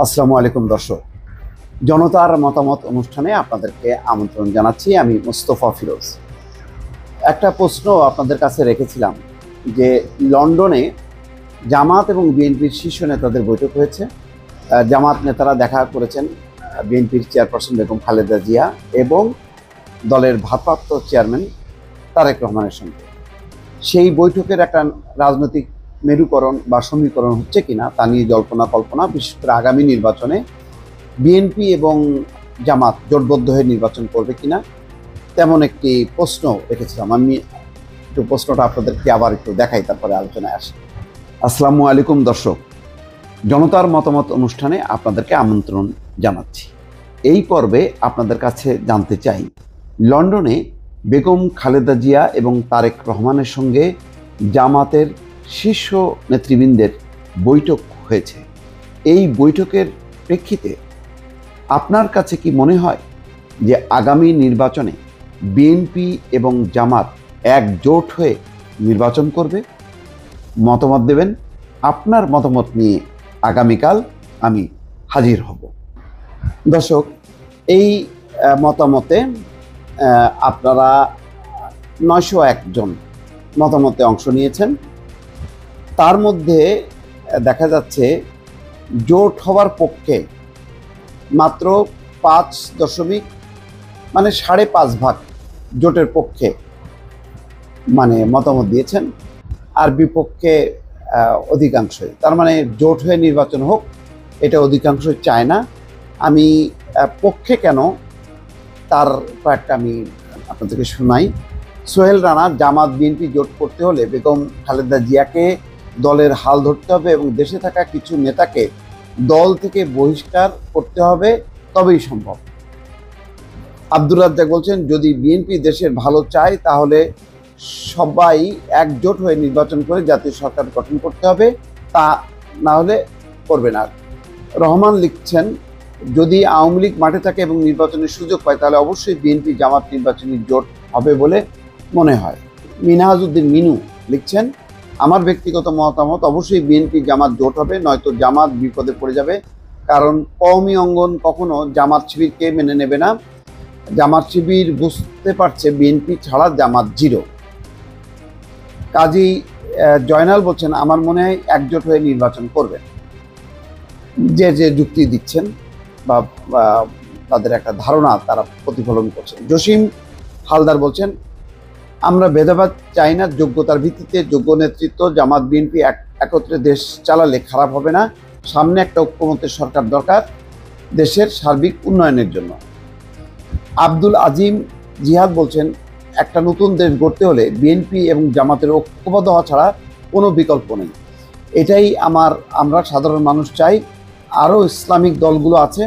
আসসালামু আলাইকুম দর্শক, জনতার মতামত অনুষ্ঠানে আপনাদেরকে আমন্ত্রণ জানাচ্ছি। আমি মোস্তফা ফিরোজ। একটা প্রশ্ন আপনাদের কাছে রেখেছিলাম যে লন্ডনে জামাত এবং বিএনপির শীর্ষ নেতাদের বৈঠক হয়েছে। জামাত নেতারা দেখা করেছেন বিএনপির চেয়ারপারসন বেগম খালেদা জিয়া এবং দলের ভারপ্রাপ্ত চেয়ারম্যান তারেক রহমানের সঙ্গে। সেই বৈঠকের একটা রাজনৈতিক মেরুকরণ বা সমীকরণ হচ্ছে কিনা তা নিয়ে জল্পনা কল্পনা, বিশেষ করে আগামী নির্বাচনে বিএনপি এবং জামাত জোটবদ্ধ হয়ে নির্বাচন করবে কিনা, তেমন একটি প্রশ্ন রেখেছিলাম। আমি একটু প্রশ্নটা আপনাদেরকে আবার একটু দেখাই, তারপরে আলোচনায় আসি। আসসালামু আলাইকুম দর্শক, জনতার মতামত অনুষ্ঠানে আপনাদেরকে আমন্ত্রণ জানাচ্ছি। এই পর্বে আপনাদের কাছে জানতে চাই, লন্ডনে বেগম খালেদা জিয়া এবং তারেক রহমানের সঙ্গে জামাতের শীর্ষ নেতৃবৃন্দের বৈঠক হয়েছে। এই বৈঠকের প্রেক্ষিতে আপনার কাছে কি মনে হয় যে আগামী নির্বাচনে বিএনপি এবং জামাত একজোট হয়ে নির্বাচন করবে? মতামত দেবেন। আপনার মতামত নিয়ে আগামীকাল আমি হাজির হব। দর্শক, এই মতামতে আপনারা 901 জন মতামতে অংশ নিয়েছেন। তার মধ্যে দেখা যাচ্ছে জোট হওয়ার পক্ষে মাত্র 5.5% জোটের পক্ষে মতামত দিয়েছেন, আর বিপক্ষে অধিকাংশই। তার মানে জোট হয়ে নির্বাচন হোক, এটা অধিকাংশই চায় না। আমি পক্ষে কেন তার কয়েকটা আমি আপনাদেরকে শোনাই। সোহেল রানা, জামাত বিএনপি জোট করতে হলে বেগম খালেদা জিয়াকে দলের হাল ধরতে হবে এবং দেশে থাকা কিছু নেতাকে দল থেকে বহিষ্কার করতে হবে, তবেই সম্ভব। আব্দুর রাজ্জাক বলছেন, যদি বিএনপি দেশের ভালো চায় তাহলে সবাই একজোট হয়ে নির্বাচন করে জাতীয় সরকার গঠন করতে হবে, তা না হলে করবে না। রহমান লিখছেন, যদি আওয়ামী লীগ মাঠে থাকে এবং নির্বাচনের সুযোগ পায় তাহলে অবশ্যই বিএনপি জামাত নির্বাচনী জোট হবে বলে মনে হয়। মিনহাজউদ্দিন মিনু লিখছেন, আমার ব্যক্তিগত মতামত অবশ্যই বিএনপি জামাত জোট হবে, নয়তো জামাত বিপদে পড়ে যাবে। কারণ কওমি অঙ্গন কখনো জামাত শিবিরকে মেনে নেবে না। জামাত শিবির বুঝতে পারছে বিএনপি ছাড়া জামাত জিরো। কাজী জয়নাল বলছেন, আমার মনে হয় একজোট হয়ে নির্বাচন করবেন। যে যে যুক্তি দিচ্ছেন বা তাদের একটা ধারণা তারা প্রতিফলন করছেন। জসিম হালদার বলছেন, আমরা ভেদাভেদ চাই না, যোগ্যতার ভিত্তিতে যোগ্য নেতৃত্ব। জামাত বিএনপি একত্রে দেশ চালালে খারাপ হবে না। সামনে একটা ঐক্যমত্যের সরকার দরকার দেশের সার্বিক উন্নয়নের জন্য। আব্দুল আজিম জিহাদ বলছেন, একটা নতুন দেশ গড়তে হলে বিএনপি এবং জামাতের ঐক্যবদ্ধ হওয়া ছাড়া কোনো বিকল্প নেই। এটাই আমরা সাধারণ মানুষ চাই। আরও ইসলামিক দলগুলো আছে,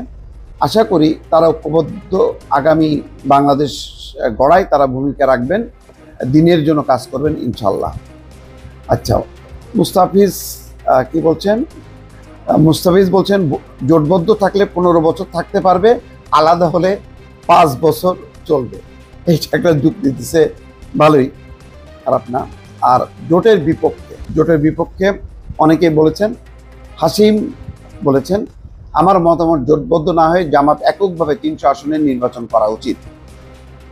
আশা করি তারা ঐক্যবদ্ধ আগামী বাংলাদেশ গড়ায় তারা ভূমিকা রাখবেন, দিনের জন্য কাজ করবেন ইনশাল্লাহ। আচ্ছা, মুস্তাফিজ কি বলছেন? মুস্তাফিজ বলছেন, জোটবদ্ধ থাকলে 15 বছর থাকতে পারবে, আলাদা হলে 5 বছর চলবে। এইটা একটা যুক্তি দিচ্ছে, ভালোই, খারাপ না। আর জোটের বিপক্ষে অনেকেই বলেছেন। হাসিম বলেছেন, আমার মতামত জোটবদ্ধ না হয়ে জামাত এককভাবে 300 আসনের নির্বাচন করা উচিত।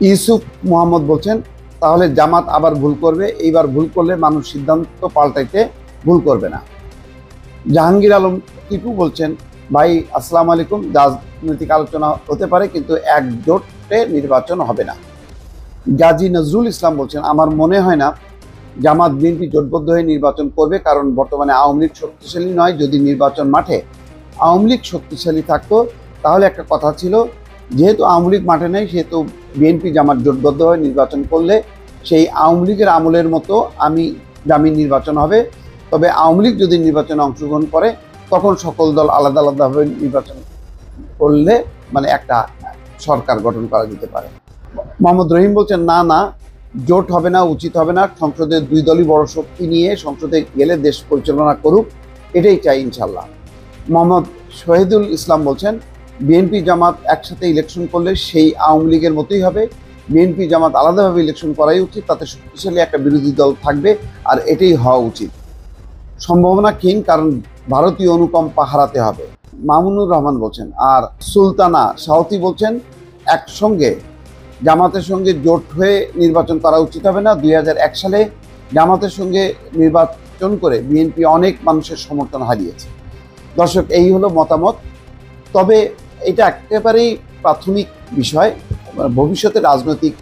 ইউসুফ মোহাম্মদ বলছেন, তাহলে জামাত আবার ভুল করবে, এইবার ভুল করলে মানুষ সিদ্ধান্ত পাল্টাইতে ভুল করবে না। জাহাঙ্গীর আলম টিপু বলছেন, ভাই আসসালামু আলাইকুম, রাজনৈতিক আলোচনা হতে পারে কিন্তু একজোটে নির্বাচন হবে না। গাজী নজরুল ইসলাম বলছেন, আমার মনে হয় না জামাত বিএনপি জোটবদ্ধ হয়ে নির্বাচন করবে, কারণ বর্তমানে আওয়ামী লীগ শক্তিশালী নয়। যদি নির্বাচন মাঠে আওয়ামী লীগ শক্তিশালী থাকতো তাহলে একটা কথা ছিল, যেহেতু আওয়ামী লীগ মাঠে নেই সেহেতু বিএনপি জামাত জোটবদ্ধ হয়ে নির্বাচন করলে সেই আওয়ামী লীগের আমলের মতো দামি নির্বাচন হবে। তবে আওয়ামী লীগ যদি নির্বাচনে অংশগ্রহণ করে তখন সকল দল আলাদা আলাদাভাবে নির্বাচন করলে একটা সরকার গঠন করা যেতে পারে। মোহাম্মদ রহিম বলছেন, না, জোট হবে না, উচিত হবে না। সংসদে 2 দলই বড় শক্তি নিয়ে সংসদে গেলে দেশ পরিচালনা করুক, এটাই চাই ইনশাল্লাহ। মোহাম্মদ শহীদুল ইসলাম বলছেন, বিএনপি জামাত একসাথে ইলেকশন করলে সেই আওয়ামী লীগের মতোই হবে। বিএনপি জামাত আলাদাভাবে ইলেকশন করাই উচিত, তাতে শক্তিশালী একটা বিরোধী দল থাকবে, আর এটাই হওয়া উচিত। সম্ভাবনা ক্ষীণ, কারণ ভারতীয় অনুকম্পা হারাতে হবে। মামুনুর রহমান বলছেন, আর সুলতানা সাউথি বলছেন একসঙ্গে জামাতের সঙ্গে জোট হয়ে নির্বাচন করা উচিত হবে না। 2001 সালে জামাতের সঙ্গে নির্বাচন করে বিএনপি অনেক মানুষের সমর্থন হারিয়েছে। দর্শক, এই হলো মতামত। তবে এটা একেবারেই প্রাথমিক বিষয়। ভবিষ্যতে রাজনৈতিক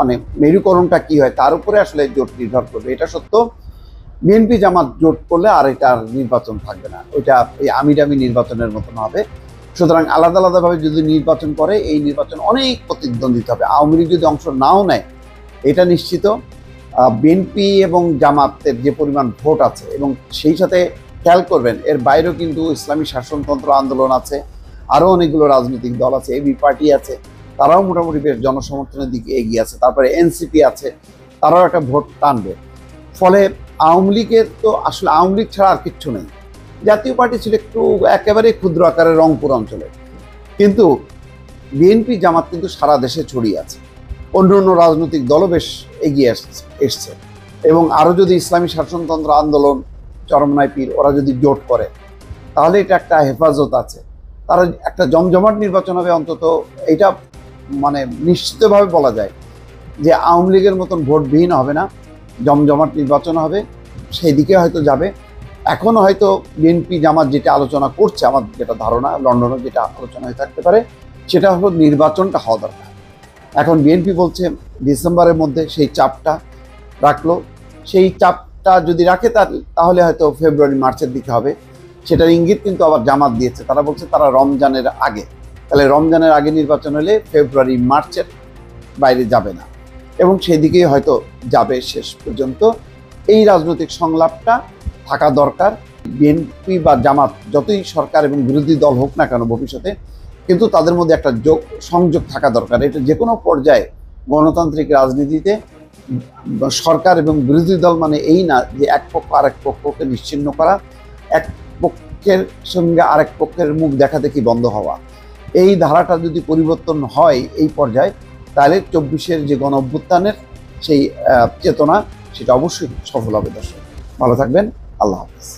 মানে মেরুকরণটা কি হয় তার উপরে আসলে জোট নির্ভর করবে। এটা সত্য, বিএনপি জামাত জোট করলে আর এটার নির্বাচন থাকবে না, ওইটা এই আমিডামি নির্বাচনের মতন হবে। সুতরাং আলাদা আলাদাভাবে যদি নির্বাচন করে, এই নির্বাচন অনেক প্রতিদ্বন্দ্বিতা হবে। আওয়ামী লীগ যদি অংশ নাও নেয়, এটা নিশ্চিত বিএনপি এবং জামাতের যে পরিমাণ ভোট আছে, এবং সেই সাথে খেয়াল করবেন এর বাইরেও কিন্তু ইসলামী শাসনতন্ত্র আন্দোলন আছে, আরও অনেকগুলো রাজনৈতিক দল আছে, এবি পার্টি আছে, তারাও মোটামুটি বেশ জনসমর্থনের দিকে এগিয়ে আছে। তারপরে এনসিপি আছে, তারাও একটা ভোট টানবে। ফলে আওয়ামী লীগের তো আসলে আওয়ামী লীগ ছাড়া আর কিচ্ছু নেই। জাতীয় পার্টি ছিল একটু একেবারে ক্ষুদ্র আকারে রংপুর অঞ্চলে, কিন্তু বিএনপি জামাত কিন্তু সারা দেশে ছড়িয়ে আছে। অন্য অন্য রাজনৈতিক দলও বেশ এগিয়ে এসছে, এবং আরও যদি ইসলামী শাসনতন্ত্র আন্দোলন, চরমনাই পীর, ওরা যদি জোট করে, তাহলে এটা একটা হেফাজত আছে। তারা একটা জমজমাট নির্বাচন হবে অন্তত, এটা মানে নিশ্চিতভাবে বলা যায় যে আওয়ামী লীগের মতন ভোটবিহীন হবে না, জমজমাট নির্বাচন হবে, সেই দিকে হয়তো যাবে। এখনও হয়তো বিএনপি জামাত যেটা আলোচনা করছে, আমার যেটা ধারণা, লন্ডনে যেটা আলোচনা হয়ে থাকতে পারে, সেটা হলো নির্বাচনটা হওয়া দরকার। এখন বিএনপি বলছে ডিসেম্বরের মধ্যে সেই চাপটা রাখলো। সেই চাপটা যদি রাখে তাহলে হয়তো ফেব্রুয়ারি মার্চের দিকে হবে, সেটার ইঙ্গিত কিন্তু আবার জামাত দিয়েছে। তারা বলছে তারা রমজানের আগে, তাহলে রমজানের আগে নির্বাচন হলে ফেব্রুয়ারি মার্চের বাইরে যাবে না, এবং সেই দিকেই হয়তো যাবে শেষ পর্যন্ত। এই রাজনৈতিক সংলাপটা থাকা দরকার। বিএনপি বা জামাত যতই সরকার এবং বিরোধী দল হোক না কেন ভবিষ্যতে, কিন্তু তাদের মধ্যে একটা সংযোগ থাকা দরকার। এটা যে কোনো পর্যায়ে গণতান্ত্রিক রাজনীতিতে সরকার এবং বিরোধী দল মানে এই না যে এক পক্ষ আরেক পক্ষকে নিশ্চিহ্ন করা, এক পক্ষের সঙ্গে আরেক পক্ষের মুখ দেখা দেখি বন্ধ হওয়া। এই ধারাটা যদি পরিবর্তন হয় এই পর্যায়ে, তাহলে 24-এর যে গণ অভ্যুত্থানের সেই চেতনা, সেটা অবশ্যই সফল হবে। দর্শক, ভালো থাকবেন। আল্লাহ হাফেজ।